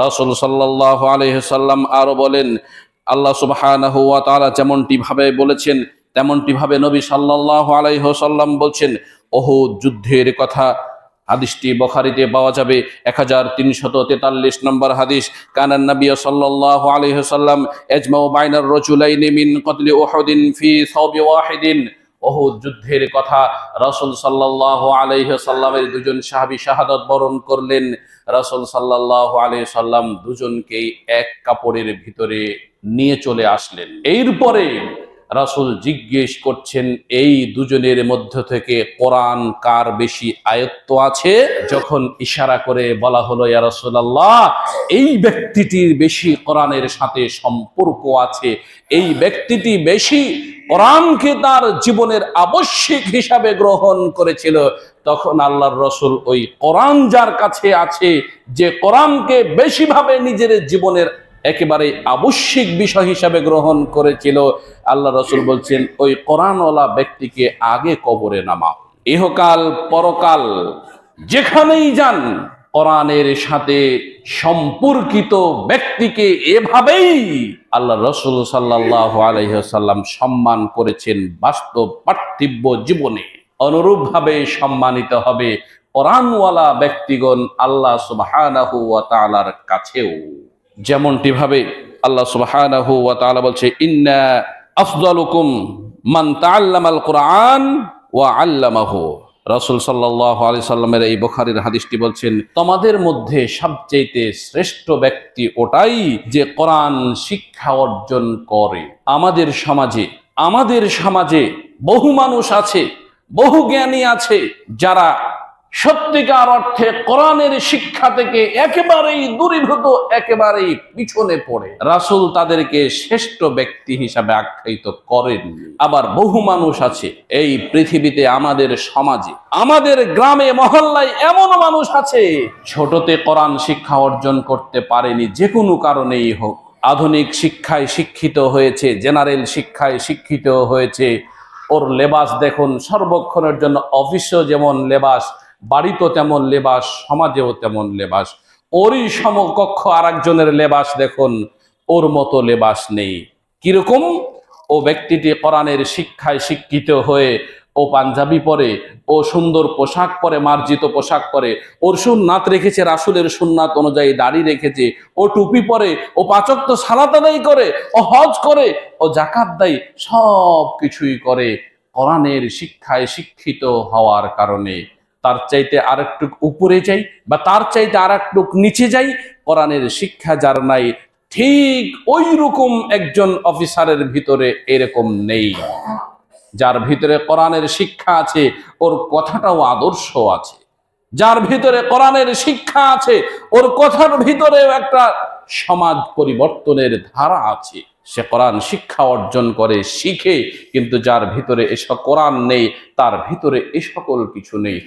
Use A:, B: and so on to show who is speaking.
A: রাসূল সাল্লাল্লাহু আলাইহি সাল্লাম আরো বলেন, আল্লাহ সুবহানাহু ওয়া তাআলা যেমনটি ভাবে বলেছেন তেমনটি ভাবে নবী সাল্লাল্লাহু আলাইহি ওয়াসাল্লাম বলছেন। উহুদ যুদ্ধের কথা, হাদিসটি বুখারীতে পাওয়া যাবে 1343 নম্বর হাদিস। কানান নবী সাল্লাল্লাহু আলাইহি ওয়াসাল্লাম ইজমাউ বাইনার রাজুলাইনি মিন কতলি উহুদিন ফি সাওবি ওয়াহিদিন। উহুদ যুদ্ধের কথা, রাসূল সাল্লাল্লাহু আলাইহি ওয়াসাল্লামের দুজন সাহাবী শাহাদাত বরণ করলেন। রাসূল সাল্লাল্লাহু আলাইহি ওয়াসাল্লাম দুজনকেই এক কাপড়ের ভিতরে নিয়ে চলে আসলেন। এরপরে রাসূল জিজ্ঞেস করছেন, এই দুজনের মধ্য থেকে কোরআন কার বেশি আয়ত্ত আছে? যখন ইশারা করে বলা হলো, ইয়া রাসূলুল্লাহ, এই ব্যক্তিটির বেশি কোরআনের সাথে সম্পর্ক আছে, এই ব্যক্তিটি বেশি কোরআনকে তার জীবনের আবশ্যিক হিসাবে গ্রহণ করেছিল, তখন আল্লাহর রাসূল ওই কোরআন যার কাছে আছে, যে কোরআনকে বেশিভাবে নিজের জীবনের একেবারে আবশ্যিক বিষয় হিসাবে গ্রহণ করেছিল, আল্লাহ রাসূল বলছেন ওই কোরআনওয়ালা ব্যক্তিকে আগে কবরে নামাও। ইহকাল পরকাল যেখানেই যান, কোরআনের সাথে সম্পর্কিত ব্যক্তিকে এভাবেই আল্লাহ রাসূল সাল্লাল্লাহু আলাইহি ওয়াসাল্লাম সম্মান করেছেন বাস্তব পার্থিব জীবনে। অনুরূপভাবে সম্মানিত হবে কোরআনওয়ালা ব্যক্তিগণ আল্লাহ সুবহানাহু ওয়া তাআলার কাছেও। যেমনটি ভাবে আল্লাহ সুবহানাহু ওয়া তাআলা বলছে, ইন্না আফদালুকুম মান তাআল্লামাল কুরআন ওয়া আল্লামাহু। রাসূল সাল্লাল্লাহু আলাইহি সাল্লামের এই বুখারীর হাদিসটি বলছেন, তোমাদের মধ্যে সবচেয়ে শ্রেষ্ঠ ব্যক্তি ওটাই যে কোরআন শিক্ষা অর্জন করে। আমাদের সমাজে বহু মানুষ আছে, বহু জ্ঞানী আছে, যারা সত্যিকার অর্থে কোরআনের শিক্ষা থেকে একেবারেই দূরীভূত, একেবারেই পিছনে পড়ে। রাসূল তাদেরকে শ্রেষ্ঠ ব্যক্তি হিসাবে আখ্যায়িত করেন। আবার বহু মানুষ আছে এই পৃথিবীতে, আমাদের সমাজে, আমাদের গ্রামে মহল্লায় এমন মানুষ আছে, ছোটতে কোরআন শিক্ষা অর্জন করতে পারেনি, যে কোনো কারণেই হোক। আধুনিক শিক্ষায় শিক্ষিত হয়েছে, জেনারেল শিক্ষায় শিক্ষিত হয়েছে, ওর লেবাস দেখুন, সর্বক্ষণের জন্য অফিসেও যেমন লেবাস, বাড়িতেও তেমন লেবাস, সমাজেও তেমন লেবাস। ওরই সমকক্ষ আরেকজনের লেবাস দেখুন, ওর মতো লেবাস নেই। কিরকম? ও ব্যক্তিটি কোরআনের শিক্ষায় শিক্ষিত হয়ে ও পাঞ্জাবি পরে, ও সুন্দর পোশাক পরে, মার্জিত পোশাক পরে, ওর সুন্নাত রেখেছে, রাসূলের সুন্নাত অনুযায়ী দাড়ি রেখেছে, ও টুপি পরে, ও ৫ ওয়াক্ত সালাত আদায় করে, ও হজ করে, ও যাকাত দেয়, সব কিছুই করে কোরআনের শিক্ষায় শিক্ষিত হওয়ার কারণে। তার চাইতে আরেকটু উপরে যাই বা তার চাইতে আরেকটু নিচে যাই, কোরআনের শিক্ষা যার নাই, ঠিক ওই রকম একজন অফিসারের ভিতরে এরকম নেই। যার ভিতরে কোরআনের শিক্ষা আছে, ওর কথাটাও আদর্শ আছে। যার ভিতরে কোরআনের শিক্ষা আছে, ওর কথার ভিতরেও একটা সমাজ পরিবর্তনের ধারা আছে। সে কোরআন শিক্ষা অর্জন করে, শিখে, কিন্তু যার ভিতরে এসব কোরআন নেই, তার ভিতরে এ সকল কিছু নেই।